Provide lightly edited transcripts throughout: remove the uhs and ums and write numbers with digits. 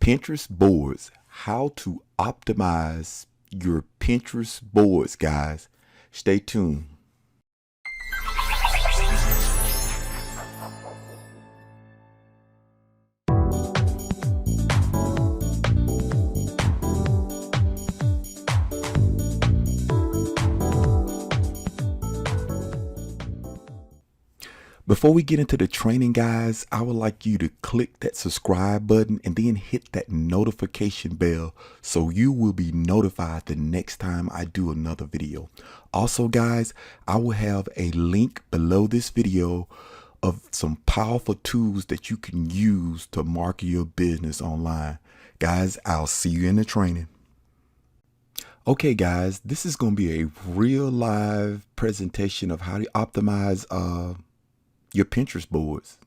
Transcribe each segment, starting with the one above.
Pinterest boards. How to optimize your Pinterest boards, guys. Stay tuned. Before we get into the training, guys, I would like you to click that subscribe button and then hit that notification bell so you will be notified the next time I do another video. Also, guys, I will have a link below this video of some powerful tools that you can use to market your business online. Guys, I'll see you in the training. Okay, guys, this is going to be a real live presentation of how to optimize your Pinterest boards.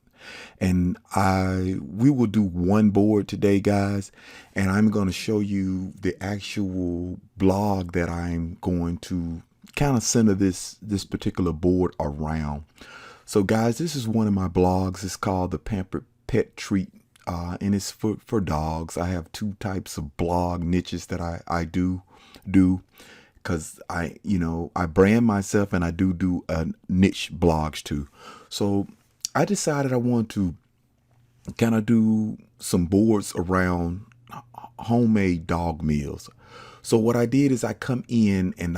And we will do one board today, guys, and I'm going to show you the actual blog that I'm going to kind of center this particular board around. So guys, this is one of my blogs. It's called The Pampered Pet Treat, and it's for dogs. I have two types of blog niches that I do because I brand myself, and I do niche blogs too. So I decided I want to kind of do some boards around homemade dog meals. So what I did is I come in and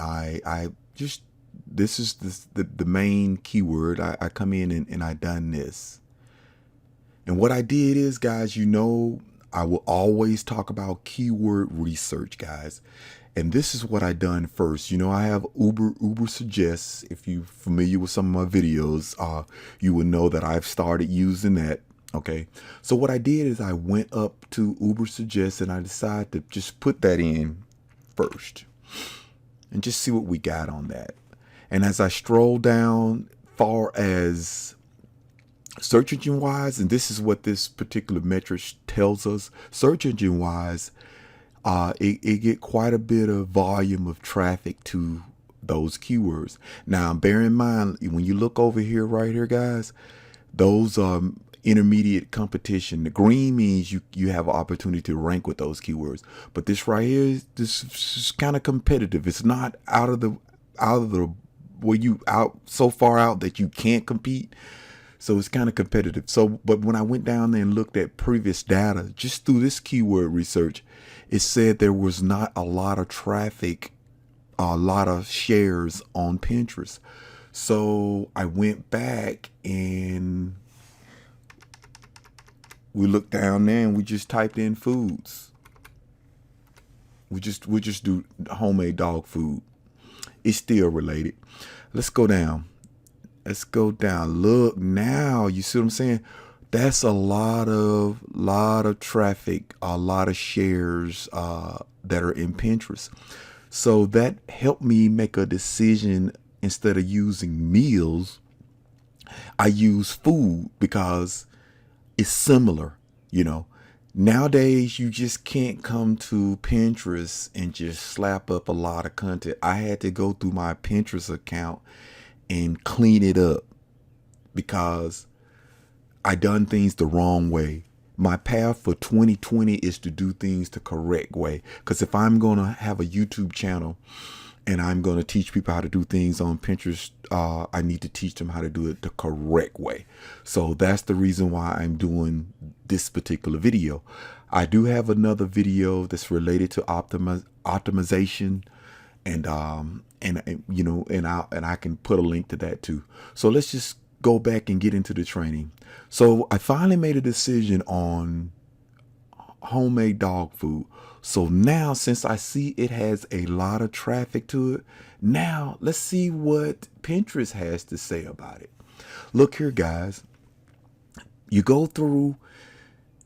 this is the main keyword. I come in and I done this. And what I did is, guys, I will always talk about keyword research, guys. And this is what I done first. I have Uber Suggests. If you're familiar with some of my videos, you will know that I've started using that. Okay. So what I did is I went up to Uber Suggests and I decided to just put that in first and just see what we got on that. And as I stroll down, far as search engine wise, and this is what this particular metric tells us, search engine wise, it get quite a bit of volume of traffic to those keywords. Now, bear in mind, when you look over here, right here, guys, those intermediate competition. The green means you have an opportunity to rank with those keywords. But this right here, this is kind of competitive. It's not out of the where you out so far out that you can't compete. So it's kind of competitive. So, but when I went down there and looked at previous data, just through this keyword research, it said there was not a lot of traffic, a lot of shares on Pinterest. So I went back and we looked down there and we just typed in foods. We just do homemade dog food. It's still related. Let's go down. Let's go down. Look now, you see what I'm saying? That's a lot of traffic, a lot of shares that are in Pinterest. So that helped me make a decision. Instead of using meals, I use food because it's similar. Nowadays you just can't come to Pinterest and just slap up a lot of content. I had to go through my Pinterest account and clean it up because I done things the wrong way. My path for 2020 is to do things the correct way. Because if I'm going to have a YouTube channel and I'm going to teach people how to do things on Pinterest, I need to teach them how to do it the correct way. So that's the reason why I'm doing this particular video. I do have another video that's related to optimization, and I can put a link to that too. So let's just go back and get into the training. So I finally made a decision on homemade dog food. So now, since I see it has a lot of traffic to it, now let's see what Pinterest has to say about it. Look here, guys. You go through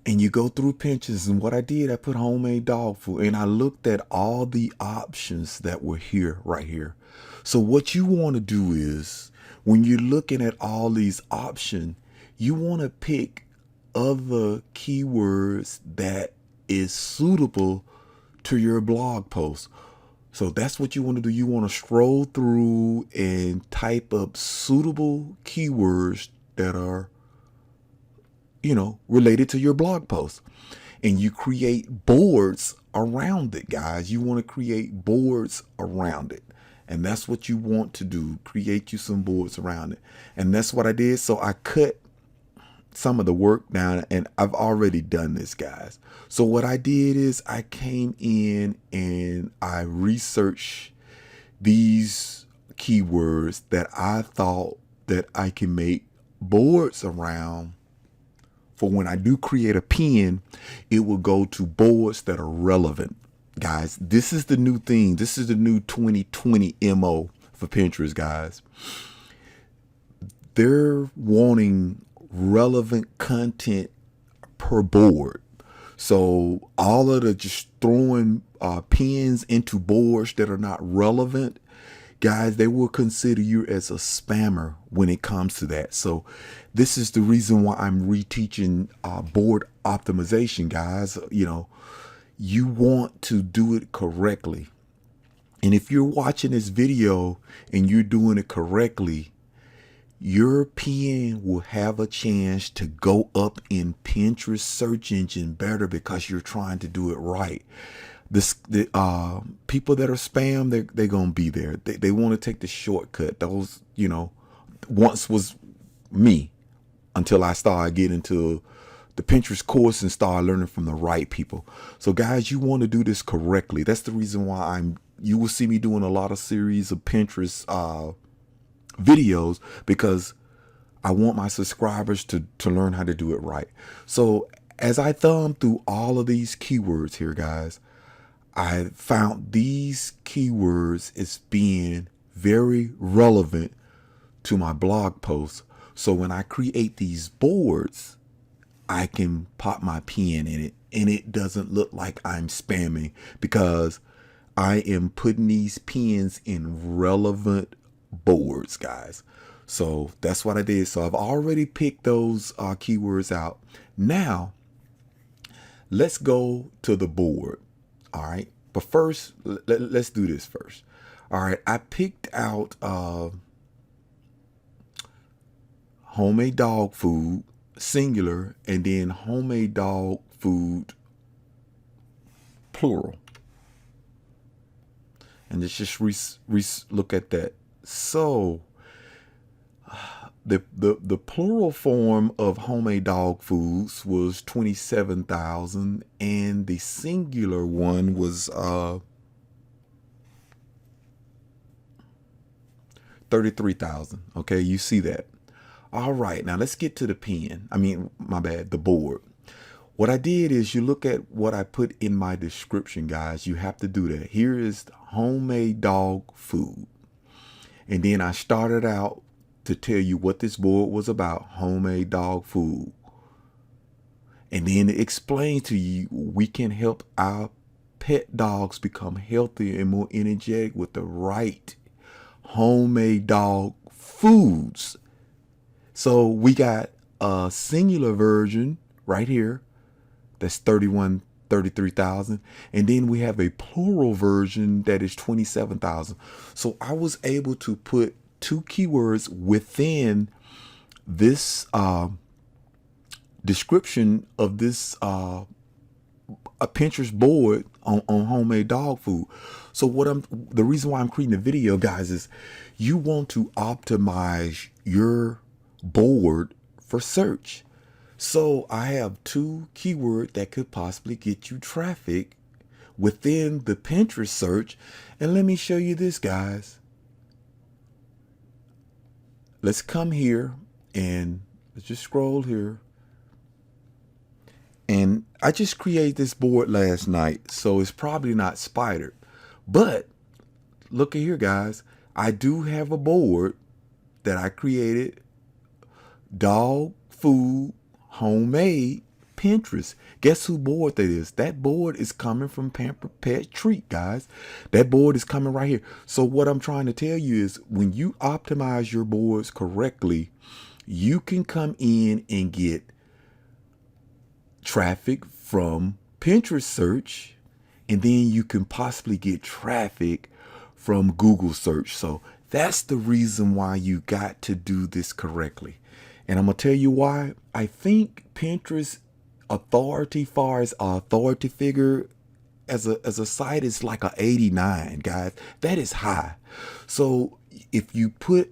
Pinterest, and what I did, I put homemade dog food, and I looked at all the options that were here, right here. So what you want to do is, when you're looking at all these options, you want to pick other keywords that is suitable to your blog post. So that's what you want to do. You want to scroll through and type up suitable keywords that are, related to your blog post. and you create boards around it, guys. You want to create boards around it. And that's what you want to do. Create you some boards around it. And that's what I did. So I cut some of the work down, and I've already done this, guys. So what I did is I came in and I researched these keywords that I thought that I can make boards around. For when I do create a pin, it will go to boards that are relevant. Guys, this is the new thing. This is the new 2020 MO for Pinterest, guys. They're wanting relevant content per board. So all of the just throwing pins into boards that are not relevant, guys, they will consider you as a spammer when it comes to that. So this is the reason why I'm reteaching board optimization, guys. You know, you want to do it correctly. And if you're watching this video and you're doing it correctly, your pin will have a chance to go up in Pinterest search engine better because you're trying to do it right. The people that are spam, they're gonna be there. They want to take the shortcut. Those, you know, once was me until I started getting into the Pinterest course and start learning from the right people. So guys, you want to do this correctly. That's the reason why you will see me doing a lot of series of Pinterest videos, because I want my subscribers to learn how to do it right. So as I thumb through all of these keywords here, guys, I found these keywords as being very relevant to my blog posts. So when I create these boards, I can pop my pin in it and it doesn't look like I'm spamming, because I am putting these pins in relevant boards, guys. So that's what I did. So I've already picked those keywords out. Now let's go to the board. All right, but first let's do this first. All right, I picked out homemade dog food singular, and then homemade dog food plural. And let's just look at that. So the plural form of homemade dog foods was 27,000, and the singular one was 33,000. Okay, you see that. All right, now let's get to the pin. I mean, my bad, the board. What I did is, you look at what I put in my description, guys. You have to do that. Here is homemade dog food. And then I started out to tell you what this board was about, homemade dog food. And then it explained to you we can help our pet dogs become healthier and more energetic with the right homemade dog foods. So we got a singular version right here. That's 33,000. And then we have a plural version that is 27,000. So I was able to put two keywords within this description of this a Pinterest board on homemade dog food. So the reason why I'm creating the video, guys, is you want to optimize your board for search. So I have two keywords that could possibly get you traffic within the Pinterest search. And let me show you this, guys. Let's come here and let's just scroll here. And I just created this board last night, so it's probably not spidered. But look at here, guys. I do have a board that I created, dog food homemade Pinterest. Guess who board that is? That board is coming from Pamper Pet Treat, guys. That board is coming right here. So what I'm trying to tell you is, when you optimize your boards correctly, you can come in and get traffic from Pinterest search, and then you can possibly get traffic from Google search. So that's the reason why you got to do this correctly. And I'm going to tell you why. I think Pinterest authority, far as authority figure, as a site is like a 89, guys. That is high. So if you put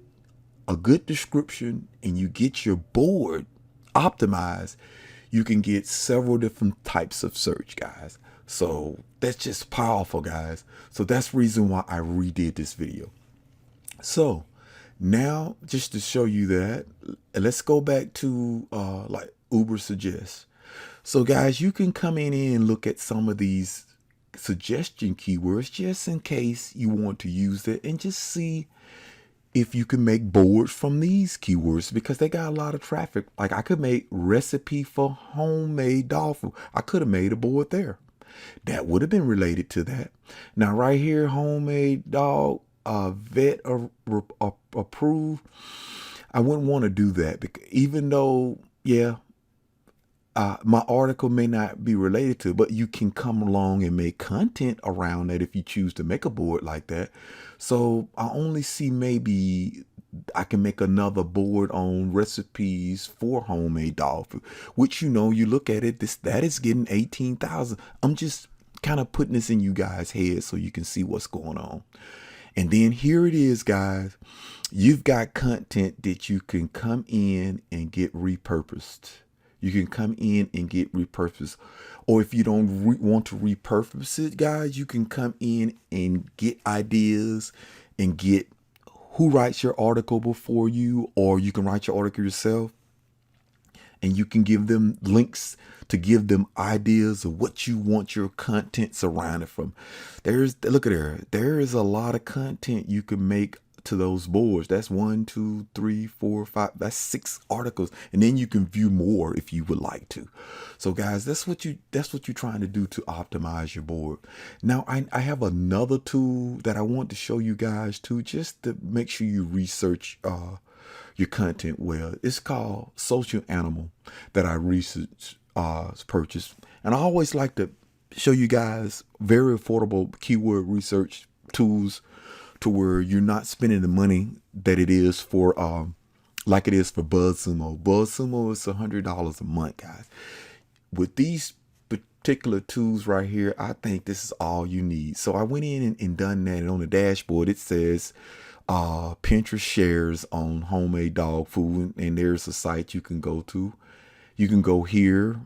a good description and you get your board optimized, you can get several different types of search, guys. So that's just powerful, guys. So that's the reason why I redid this video. So now, just to show you that, let's go back to like Ubersuggest. So guys, you can come in and look at some of these suggestion keywords just in case you want to use it, and just see if you can make boards from these keywords, because they got a lot of traffic. Like I could make recipe for homemade dog food. I could have made a board there that would have been related to that. Now right here, homemade dog vet approved. I wouldn't want to do that, because even though, yeah, my article may not be related to, but you can come along and make content around that if you choose to make a board like that. So I only see maybe I can make another board on recipes for homemade dog food, which, you know, you look at it, that is getting 18,000. I'm just kind of putting this in you guys' heads so you can see what's going on. And then here it is, guys. You've got content that you can come in and get repurposed. You can come in and get repurposed. Or if you don't want to repurpose it, guys, you can come in and get ideas and get who writes your article before you, or you can write your article yourself. And you can give them links to give them ideas of what you want your content surrounded from. Look at there. There is a lot of content you can make to those boards. That's 1, 2, 3, 4, 5. That's 6 articles, and then you can view more if you would like to. So, guys, that's what you're trying to do to optimize your board. Now, I have another tool that I want to show you guys too, just to make sure you research your content well. It's called Social Animal, that I purchased, and I always like to show you guys very affordable keyword research tools, to where you're not spending the money that it is for like it is for BuzzSumo. BuzzSumo is $100 a month, guys. With these particular tools right here, I think this is all you need. So I went in and done that, and on the dashboard it says Pinterest shares on homemade dog food, and there's a site you can go to. You can go here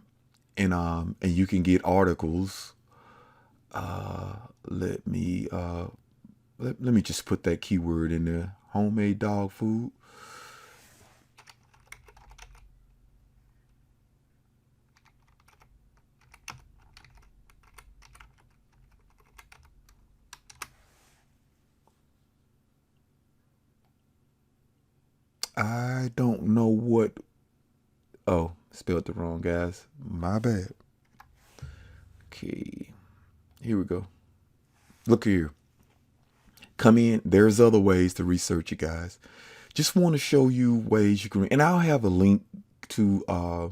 and you can get articles. Let me just put that keyword in there, homemade dog food. I don't know what, oh, spelled it wrong, guys. My bad. Okay, here we go. Look here. Come in. There's other ways to research it, guys. Just want to show you ways you can, and I'll have a link to our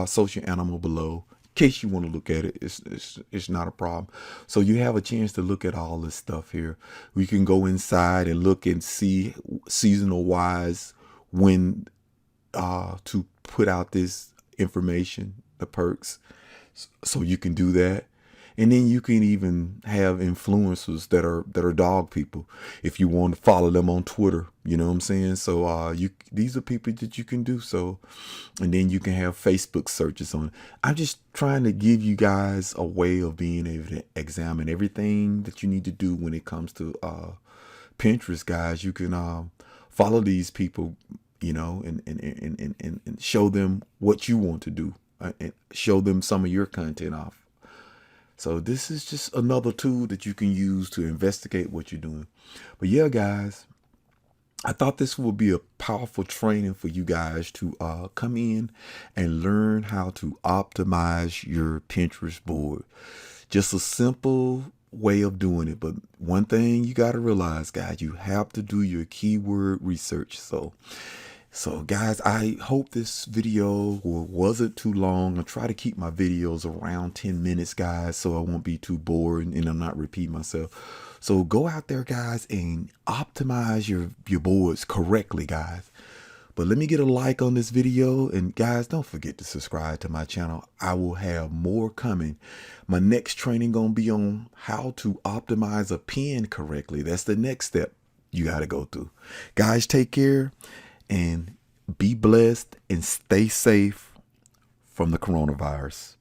Social Animal below in case you want to look at it. It's not a problem. So you have a chance to look at all this stuff here. We can go inside and look and see seasonal wise when to put out this information, the perks. So you can do that. And then you can even have influencers that are dog people, if you want to follow them on Twitter. You know what I'm saying? So these are people that you can do so. And then you can have Facebook searches on it. I'm just trying to give you guys a way of being able to examine everything that you need to do when it comes to Pinterest, guys. You can follow these people, you know, and show them what you want to do, and show them some of your content off. So this is just another tool that you can use to investigate what you're doing. But yeah, guys, I thought this would be a powerful training for you guys to come in and learn how to optimize your Pinterest board. Just a simple way of doing it. But one thing you got to realize, guys, you have to do your keyword research. So guys, I hope this video wasn't too long. I try to keep my videos around 10 minutes, guys, so I won't be too bored and I'm not repeating myself. So go out there, guys, and optimize your boards correctly, guys. But let me get a like on this video. And guys, don't forget to subscribe to my channel. I will have more coming. My next training gonna be on how to optimize a pen correctly. That's the next step you got to go through. Guys, take care and be blessed and stay safe from the coronavirus.